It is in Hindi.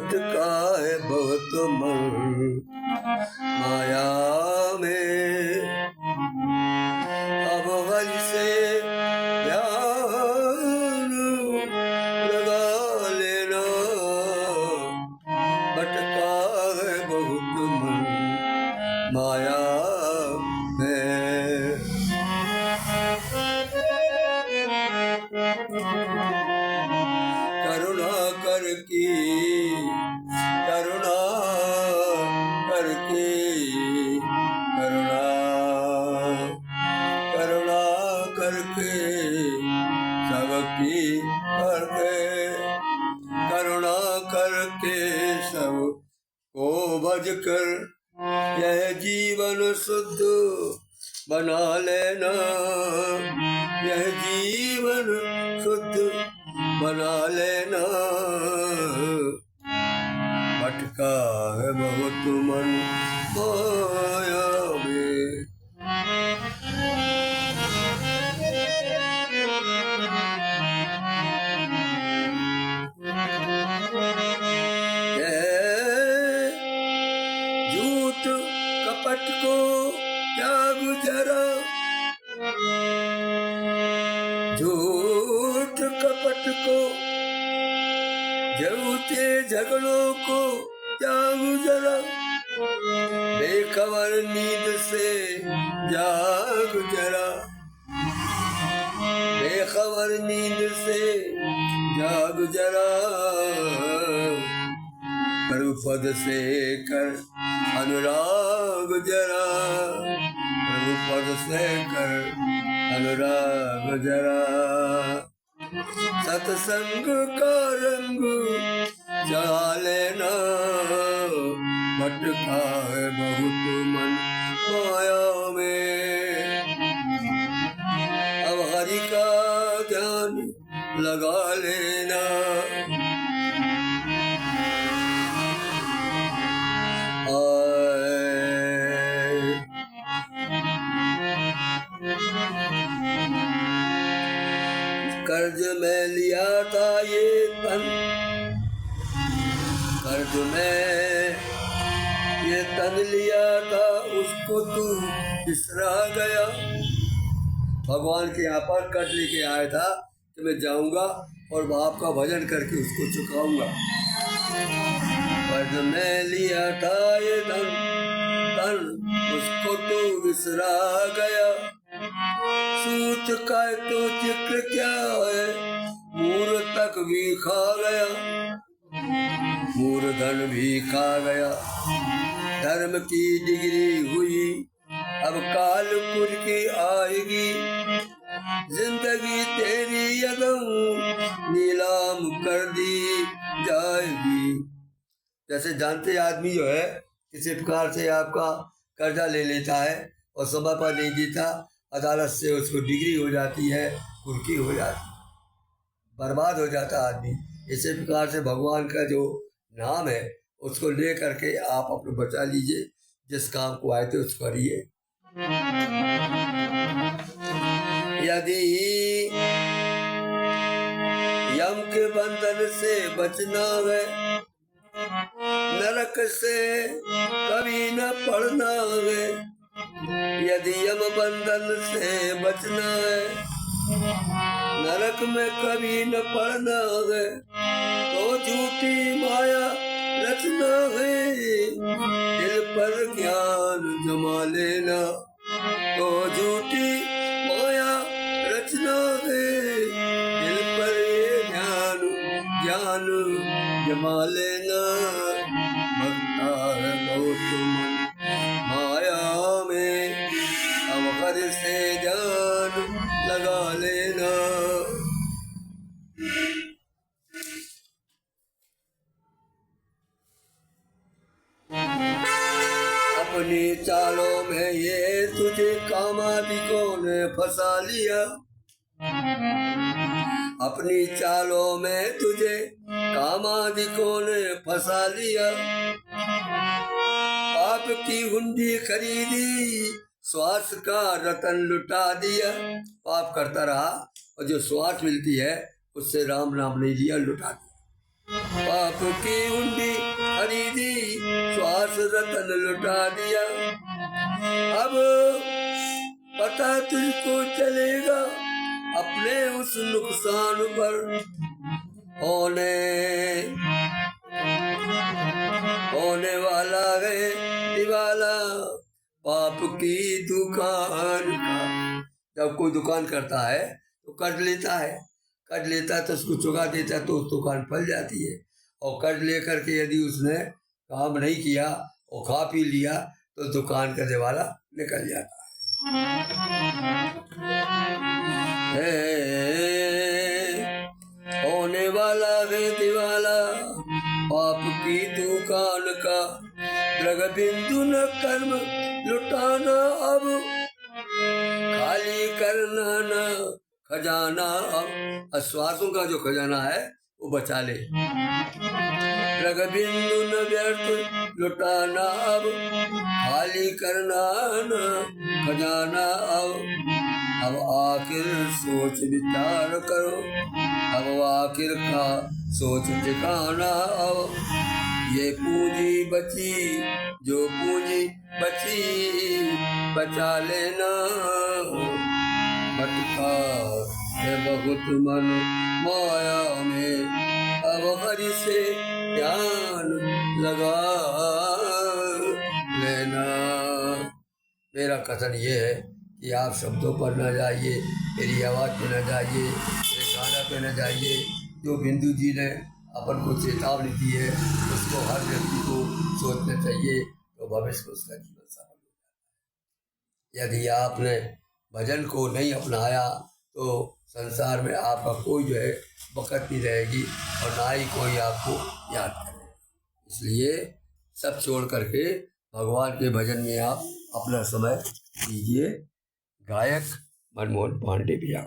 भटका है बहुत मन माया में। अब हरि से ध्यान लगा लेना, भटका है बहुत मन माया में। करुणा करके करुणा करके करुणा करुणा करके सबकी करके करुणा करके सब को भज कर यह जीवन शुद्ध बना लेना, यह जीवन शुद्ध बना लेना। भटका है बहुत मन माया में। झूठ कपट को क्या गुजरा, झूठ कपट को झूठे झगड़ों को क्या गुजरा। बेखबर नींद से जाग जरा, बेखबर नींद से जाग जरा। प्रभु पद से कर अनुराग जरा, प्रभु पद से कर अनुराग जरा। सत्संग का रंग चढ़ा लेना, भटका है बहुत मन माया में। अब हरि का ध्यान लगा लेना, कर्ज में लिया था ये तन, कर्ज में ये तन लिया था, उसको तू बिसरा गया। भगवान के यहाँ पर कर्ज लेके आया था कि मैं जाऊंगा और बाप का भजन करके उसको चुकाऊंगा। कर्ज में लिया था ये तन, उसको तू बिसरा गया। सूत का तो जिक्र क्या है, मूर तक भी खा गया, मूर्धन भी खा गया। धर्म की डिग्री हुई अब कालपुर की आएगी, जिंदगी तेरी यदम नीलाम कर दी जाएगी। जैसे जानते आदमी जो है किसी प्रकार से आपका कर्जा ले लेता है और समय पर नहीं देता, अदालत से उसको डिग्री हो जाती है, कुर्की हो जाती है, बर्बाद हो जाता आदमी। इसी प्रकार से भगवान का जो नाम है उसको ले करके आप अपने बचा लीजिए, जिस काम को आए थे उसको करिए। यदि यम के बंधन से बचना है, नरक से कभी न पड़ना है। यदि यम बंधन से बचना है, नरक में कभी न पड़ना है, तो झूठी माया रचना है, दिल पर ज्ञान जमा लेना। तो झूठी माया रचना है, दिल पर ये ज्ञान जमा लेना। भटका है बहुत मन माया में, अब हरि से ध्यान लगा लेना। अपनी चालों में ये तुझे कामादिकों ने फंसा लिया, अपनी चालों में तुझे कामादिकों ने फंसा लिया। पाप की हुंडी खरीदी, स्वार्थ का रतन लुटा दिया। पाप करता रहा और जो स्वार्थ मिलती है उससे राम नाम नहीं लिया, लुटा दिया। पाप की हुंडी खरीदी, श्वास रतन लुटा दिया। अब पता तुझको चलेगा अपने उस नुकसान पर, होने वाला है दिवाला पाप की दुकान का। जब कोई दुकान करता है तो कर्ज लेता है, तो उसको चुका देता है तो उस दुकान फल जाती है। और कर्ज लेकर के यदि उसने काम नहीं किया और खा पी लिया तो दुकान का दिवाला निकल जाता है। होने वाला है दिवाला पाप की दुकान का, द्रग बिंदु न कर्म लुटाना अब, खाली करना न खजाना अब। श्वासों का जो खजाना है वो बचा ले। द्रग बिंदु न व्यर्थ लुटाना अब, खाली करना न खजाना अब। अब आखिर सोच विचार करो, अब आखिर का सोच ठिकाना अब। ये पूंजी बची जो पूंजी बची बचा लेना, भटका है बहुत मन माया में, अब हरि से ध्यान लगा लेना। मेरा कथन ये है कि आप शब्दों पर न जाइए, मेरी आवाज़ पे न जाइए, मेरे गाना पे न जाइए। जो बिंदु जी ने अपन को चेतावनी दी है उसको हर व्यक्ति को सोचना चाहिए, तो भविष्य में उसका जीवन सफल हो जाता है। यदि आपने भजन को नहीं अपनाया तो संसार में आपका कोई जो है बकत नहीं रहेगी और ना ही कोई आपको याद करेगा। इसलिए सब छोड़ करके भगवान के भजन में आप अपना समय दीजिए। गायक मनमोहन पांडे भैया।